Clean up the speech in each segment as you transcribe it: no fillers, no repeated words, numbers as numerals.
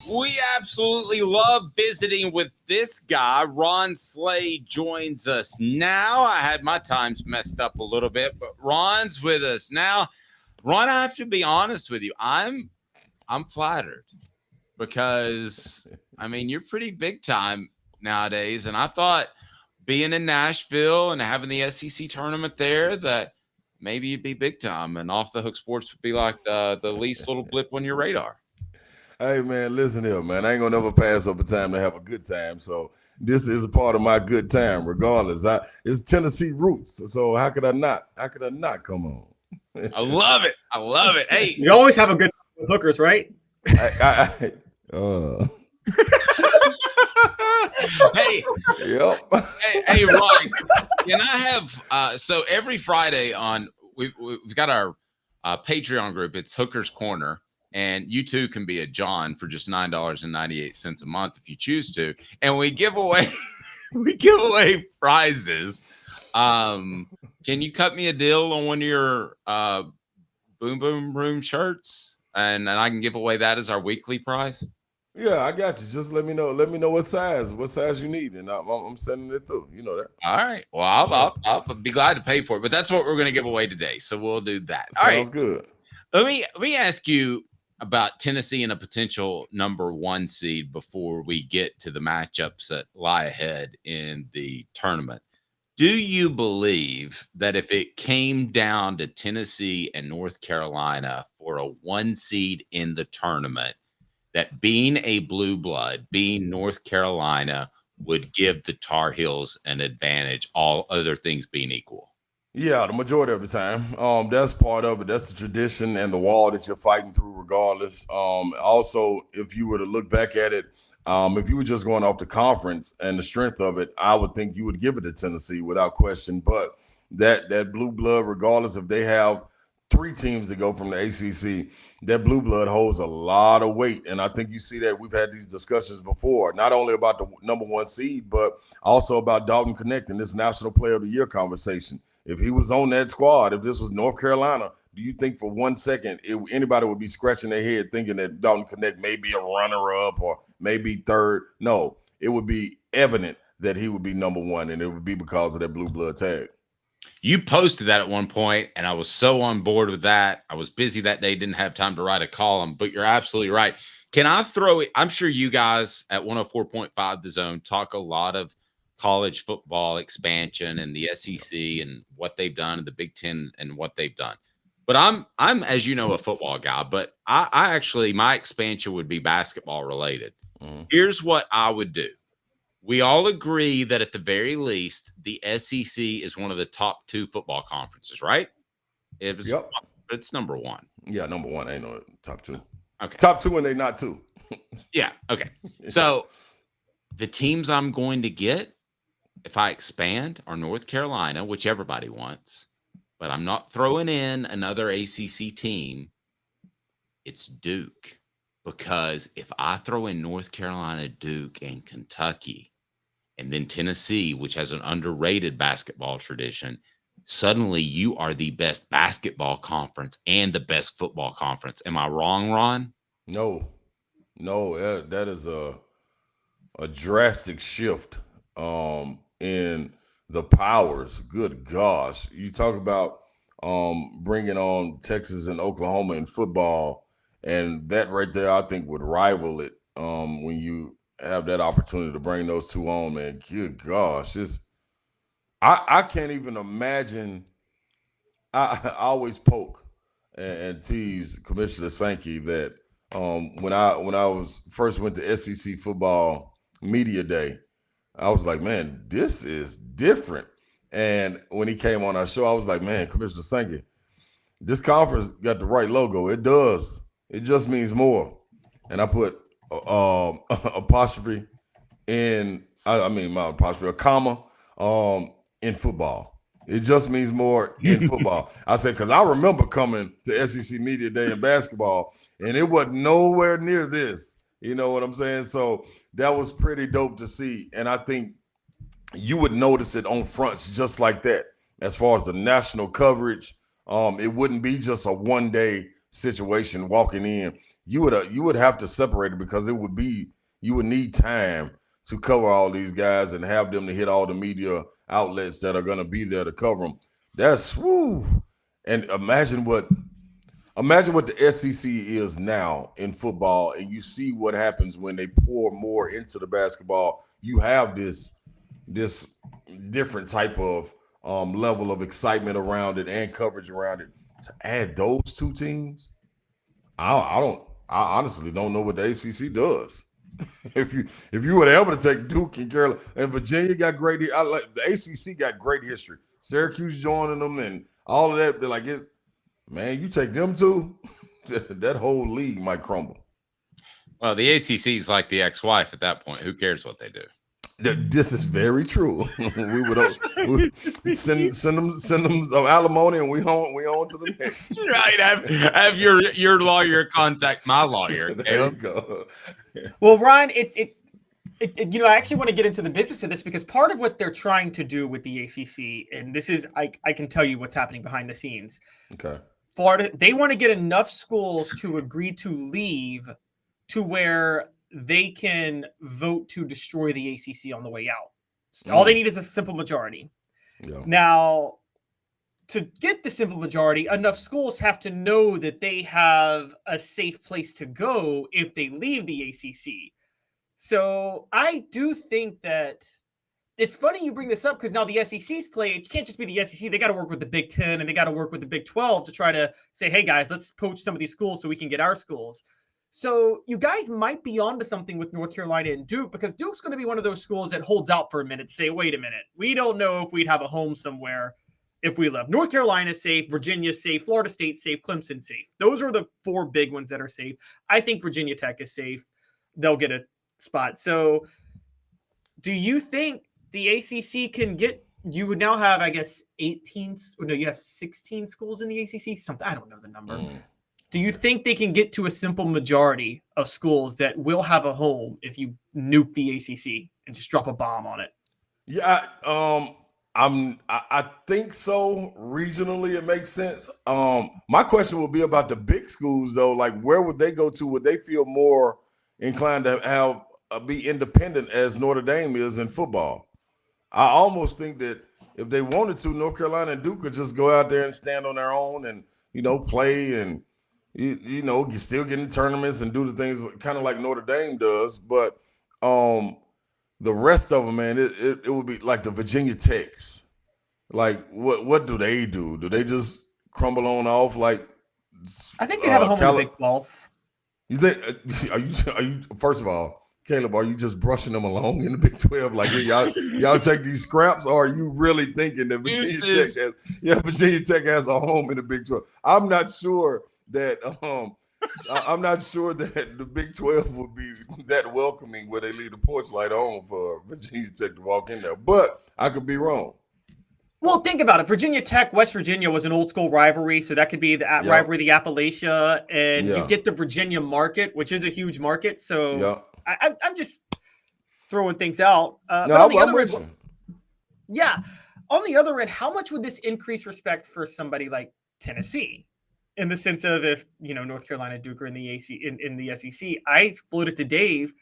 We absolutely love visiting with this guy. Ron Slade joins us now. I had my times messed up a little bit, but Ron's with us now. Ron, I have to be honest with you. I'm flattered because I mean you're pretty big time nowadays, and I thought being in Nashville and having the SEC tournament there that maybe you'd be big time, and Off the Hook Sports would be like the least little blip on your radar. Hey man, listen here, man. I ain't gonna never pass up a time to have a good time. So this is a part of my good time, regardless. It's Tennessee roots. So how could I not? How could I not come on? I love it. I love it. Hey, You always have a good time with hookers, right? Hey, Yep. hey, Ron, can I have so every Friday on we've got our Patreon group. It's Hooker's Corner, and you too can be a John for just $9.98 a month if you choose to. And we give away prizes. Can you cut me a deal on one of your Boom Boom Room shirts, and I can give away that as our weekly prize? Yeah, I got you. Just let me know. Let me know what size you need, and I'm sending it through. You know that. All right. Well, I'll be glad to pay for it, but that's what we're going to give away today. So we'll do that. All Sounds good. Let me ask you about Tennessee and a potential number 1 seed before we get to the matchups that lie ahead in the tournament. Do you believe that if it came down to Tennessee and North Carolina for a 1 seed in the tournament, that being a blue blood, being North Carolina, would give the Tar Heels an advantage, all other things being equal? Yeah, the majority of the time. That's part of it. That's the tradition and the wall that you're fighting through regardless. Also, if you were to look back at it, if you were just going off the conference and the strength of it, I would think you would give it to Tennessee without question. But that blue blood, regardless if they have 3 teams to go from the ACC, that blue blood holds a lot of weight. And I think you see that we've had these discussions before, not only about the number 1 seed, but also about Dalton Connect in this National Player of the Year conversation. If he was on that squad, if this was North Carolina, do you think for 1 second anybody would be scratching their head thinking that Dalton Connect may be a runner-up or maybe third? No, it would be evident that he would be number 1, and it would be because of that blue blood tag. You posted that at one point, and I was so on board with that. I was busy that day, didn't have time to write a column, but you're absolutely right. Can I throw it? I'm sure you guys at 104.5 The Zone talk a lot of college football expansion and the SEC and what they've done and the Big Ten and what they've done. But I'm as you know, a football guy, but I actually, my expansion would be basketball related. Mm-hmm. Here's what I would do. We all agree that at the very least, the SEC is one of the top 2 football conferences, right? It's number 1. Yeah, number 1 ain't no top 2. Okay. Top 2 and they not 2. Yeah, okay. So the teams I'm going to get, if I expand, are North Carolina, which everybody wants, but I'm not throwing in another ACC team. It's Duke. Because if I throw in North Carolina, Duke, and Kentucky, and then Tennessee, which has an underrated basketball tradition, suddenly you are the best basketball conference and the best football conference. Am I wrong, Ron? No, that is a drastic shift in the powers. Good gosh. You talk about bringing on Texas and Oklahoma in football, and that right there, I think, would rival it when you have that opportunity to bring those 2 on, man. Good gosh. I can't even imagine. I always poke and tease Commissioner Sankey that when I was first went to SEC football media day, I was like, man, this is different. And when he came on our show, I was like, man, Commissioner Sankey, this conference got the right logo. It does. It just means more. And I put apostrophe in, my apostrophe, a comma in football. It just means more in football. I said, because I remember coming to SEC Media Day in basketball, and it wasn't nowhere near this. You know what I'm saying? So that was pretty dope to see. And I think you would notice it on fronts just like that. As far as the national coverage, it wouldn't be just a one-day situation walking in, you would have to separate it because you would need time to cover all these guys and have them to hit all the media outlets that are going to be there to cover them. That's woo. And imagine what the SEC is now in football, and you see what happens when they pour more into the basketball. You have this different type of level of excitement around it and coverage around it. To add those two teams, I honestly don't know what the ACC does. if you were ever to take Duke and Carolina and Virginia got great, the ACC got great history. Syracuse joining them and all of that. They're like, man, you take them two, that whole league might crumble. Well, the ACC is like the ex-wife at that point. Who cares what they do? This is very true. we would send them alimony, and we on to the next. Right. Have your lawyer contact my lawyer. There you go. Well, Ryan, I actually want to get into the business of this because part of what they're trying to do with the ACC, and this is I can tell you what's happening behind the scenes. Okay. Florida, they want to get enough schools to agree to leave to where they can vote to destroy the ACC on the way out. All they need is a simple majority. Yeah. Now, to get the simple majority, enough schools have to know that they have a safe place to go if they leave the ACC. So I do think that it's funny you bring this up because now the SEC's play, it can't just be the SEC. They got to work with the Big Ten and they got to work with the Big 12 to try to say, hey, guys, let's poach some of these schools so we can get our schools. So you guys might be onto something with North Carolina and Duke because Duke's going to be one of those schools that holds out for a minute to say, wait a minute, we don't know if we'd have a home somewhere if we left. North Carolina's safe, Virginia's safe, Florida State's safe, Clemson's safe. Those are the four big ones that are safe. I think Virginia Tech is safe. They'll get a spot. So do you think the ACC can get, you would now have, I guess, 18, no, you have 16 schools in the ACC, something, I don't know the number. Do you think they can get to a simple majority of schools that will have a home if you nuke the ACC and just drop a bomb on it? Yeah, I think so. Regionally, it makes sense. My question would be about the big schools, though. Like, where would they go to? Would they feel more inclined to have be independent as Notre Dame is in football? I almost think that if they wanted to, North Carolina and Duke could just go out there and stand on their own and play and. You still get in tournaments and do the things kind of like Notre Dame does, but the rest of them, man, it would be like the Virginia Techs. Like, what do they do? Do they just crumble on off? Like, I think they'd have a home in the Big 12. You think? Are you? First of all, Caleb, are you just brushing them along in the Big 12? Like, y'all take these scraps, or are you really thinking that Virginia Tech has a home in the Big 12? I'm not sure that the Big 12 would be that welcoming where they leave the porch light on for Virginia Tech to walk in there. But I could be wrong. Well, think about it. Virginia Tech, West Virginia was an old school rivalry, so that could be the rivalry, the Appalachia, and you get the Virginia market, which is a huge market. So I'm just throwing things out. On the other end, how much would this increase respect for somebody like Tennessee? In the sense of if, North Carolina, Duke are in the in the SEC, I floated to Dave.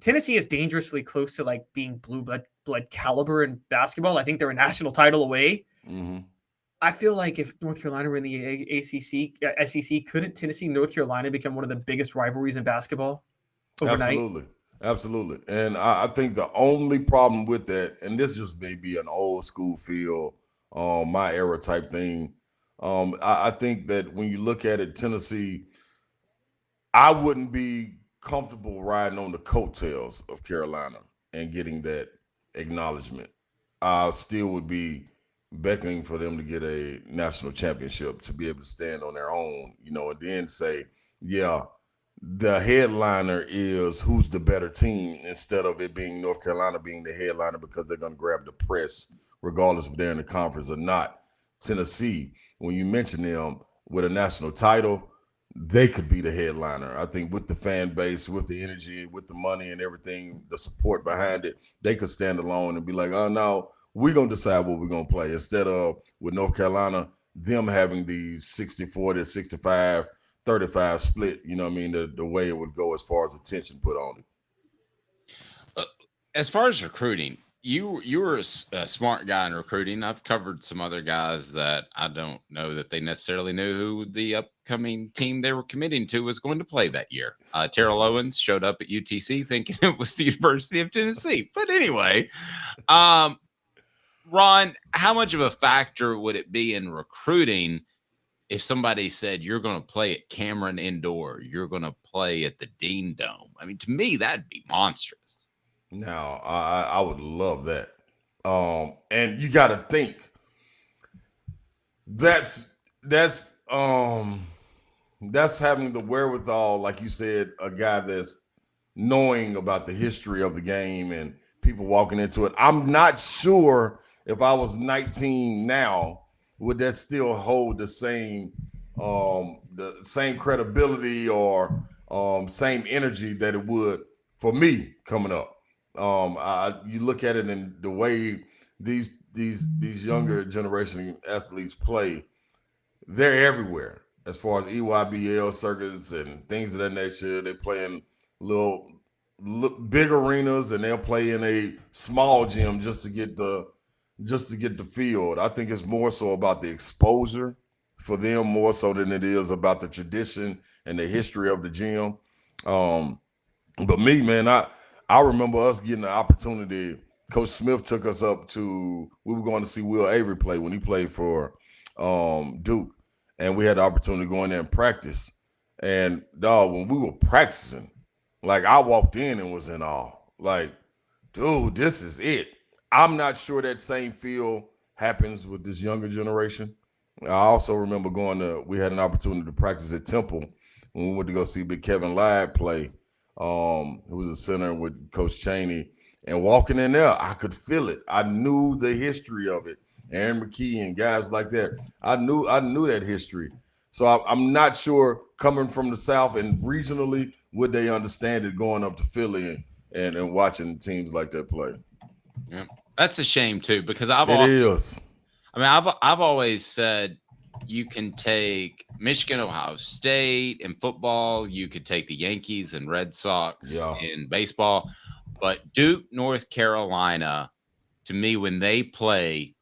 Tennessee is dangerously close to like being blue blood caliber in basketball. I think they're a national title away. Mm-hmm. I feel like if North Carolina were in the SEC, couldn't Tennessee, North Carolina become one of the biggest rivalries in basketball overnight? Absolutely. And I think the only problem with that, and this just may be an old school feel, my era type thing. I think that when you look at it, Tennessee, I wouldn't be comfortable riding on the coattails of Carolina and getting that acknowledgement. I still would be beckoning for them to get a national championship to be able to stand on their own, and then say, the headliner is who's the better team instead of it being North Carolina being the headliner because they're going to grab the press regardless if they're in the conference or not. Tennessee, when you mention them with a national title, they could be the headliner. I think with the fan base, with the energy, with the money and everything, the support behind it, they could stand alone and be like, oh, no, we're going to decide what we're going to play. Instead of with North Carolina, them having the 60-40, 65-35 split, you know what I mean, the way it would go as far as attention put on it. As far as recruiting, you were a smart guy in recruiting. I've covered some other guys that I don't know that they necessarily knew who the upcoming team they were committing to was going to play that year. Terrell Owens showed up at UTC thinking it was the University of Tennessee. But anyway, Ron, how much of a factor would it be in recruiting if somebody said you're going to play at Cameron Indoor, you're going to play at the Dean Dome? I mean, to me, that'd be monstrous. Now, I would love that. And you got to think that's having the wherewithal, like you said, a guy that's knowing about the history of the game and people walking into it. I'm not sure if I was 19 now, would that still hold the same credibility or same energy that it would for me coming up. You look at it in the way these younger generation athletes play, they're everywhere as far as EYBL circuits and things of that nature. They play in little big arenas and they'll play in a small gym just to get the field. I think it's more so about the exposure for them more so than it is about the tradition and the history of the gym. But me, man, I remember us getting the opportunity. Coach Smith took us up we were going to see Will Avery play when he played for Duke. And we had the opportunity to go in there and practice. And dog, when we were practicing, like I walked in and was in awe. Like, dude, this is it. I'm not sure that same feel happens with this younger generation. I also remember we had an opportunity to practice at Temple when we went to go see Big Kevin Ladd play. Who was a center with Coach Chaney, and walking in there, I could feel it. I knew the history of it. Aaron McKee and guys like that. I knew that history. So I'm not sure coming from the South and regionally, would they understand it going up to Philly and watching teams like that play? Yeah, that's a shame too, because I've always said you can take Michigan, Ohio State in football. You could take the Yankees and Red Sox in baseball. But Duke, North Carolina, to me, when they play,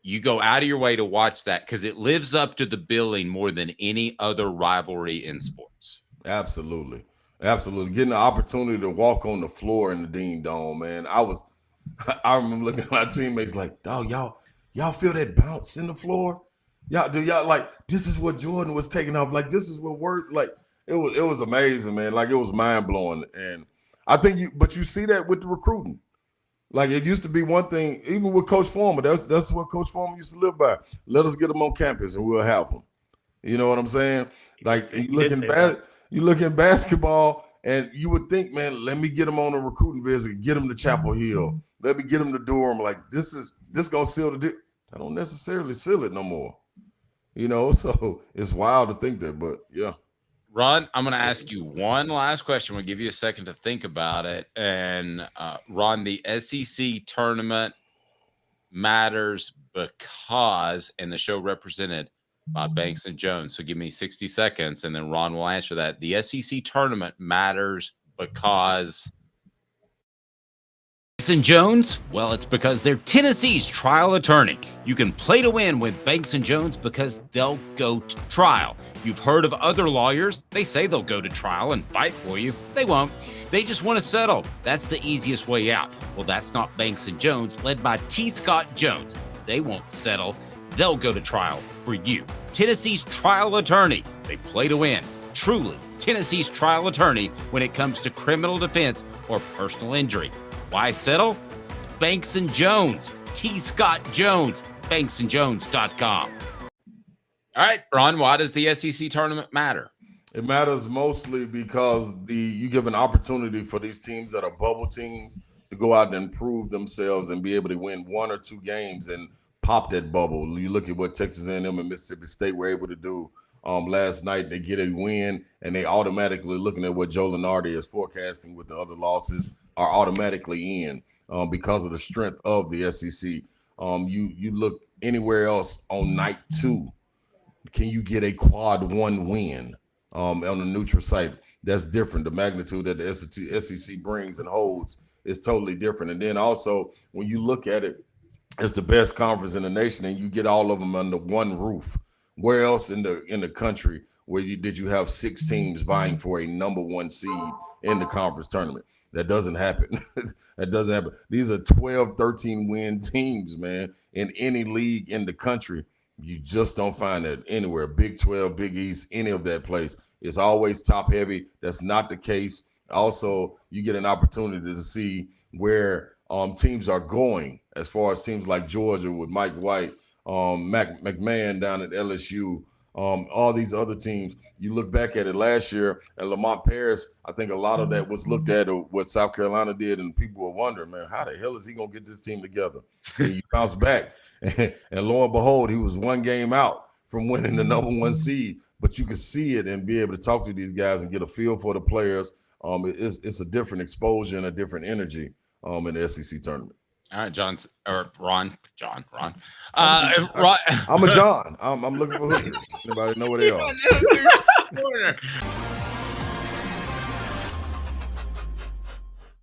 you go out of your way to watch that because it lives up to the billing more than any other rivalry in sports. Absolutely. Absolutely. Getting the opportunity to walk on the floor in the Dean Dome, man. I remember looking at my teammates like, dog, y'all feel that bounce in the floor? Y'all like, this is what Jordan was taking off. Like, this is what worked. Like, it was amazing, man. Like, it was mind blowing. And I think but you see that with the recruiting. Like, it used to be one thing, even with Coach Foreman. That's what Coach Foreman used to live by. Let us get them on campus and we'll have them. You know what I'm saying? Like, you look in basketball and you would think, man, let me get them on a recruiting visit, get them to Chapel Hill. Let me get them to Durham. Like, this gonna seal the deal. I don't necessarily seal it no more. You know, so it's wild to think that, but yeah. Ron, I'm going to ask you one last question. We'll give you a second to think about it. And Ron, the SEC tournament matters because, and the show represented by Banks and Jones. So give me 60 seconds, and then Ron will answer that. The SEC tournament matters because. Banks and Jones? Well, it's because they're Tennessee's trial attorney. You can play to win with Banks and Jones because they'll go to trial. You've heard of other lawyers. They say they'll go to trial and fight for you. They won't. They just want to settle. That's the easiest way out. Well, that's not Banks and Jones, led by T. Scott Jones. They won't settle. They'll go to trial for you. Tennessee's trial attorney. They play to win. Truly, Tennessee's trial attorney when it comes to criminal defense or personal injury. Why settle? It's Banks and Jones. T. Scott Jones. BanksandJones.com. All right, Ron, why does the SEC tournament matter? It matters mostly because you give an opportunity for these teams that are bubble teams to go out and prove themselves and be able to win one or two games and pop that bubble. You look at what Texas A&M and Mississippi State were able to do last night. They get a win, and they automatically, looking at what Joe Lunardi is forecasting with the other losses, are automatically in because of the strength of the SEC. You look anywhere else on night two, can you get a quad 1 win on a neutral site? That's different. The magnitude that the SEC brings and holds is totally different. And then also, when you look at it, it's the best conference in the nation, and you get all of them under one roof. Where else in the country did you have 6 teams vying for a number 1 seed in the conference tournament? That doesn't happen. That doesn't happen. These are 12, 13 win teams, man, in any league in the country. You just don't find that anywhere. Big 12, Big East, any of that place. It's always top heavy. That's not the case. Also, you get an opportunity to see where teams are going, as far as teams like Georgia with Mike White, McMahon down at LSU, all these other teams. You look back at it last year at Lamont Paris, I think a lot of that was looked at what South Carolina did, and people were wondering, man, how the hell is he going to get this team together? And you bounce back, and lo and behold, he was 1 game out from winning the number 1 seed. But you can see it and be able to talk to these guys and get a feel for the players. It's a different exposure and a different energy in the SEC tournament. All right, Ron. Ron. I'm a John. I'm looking for hookers. Anybody know where they are?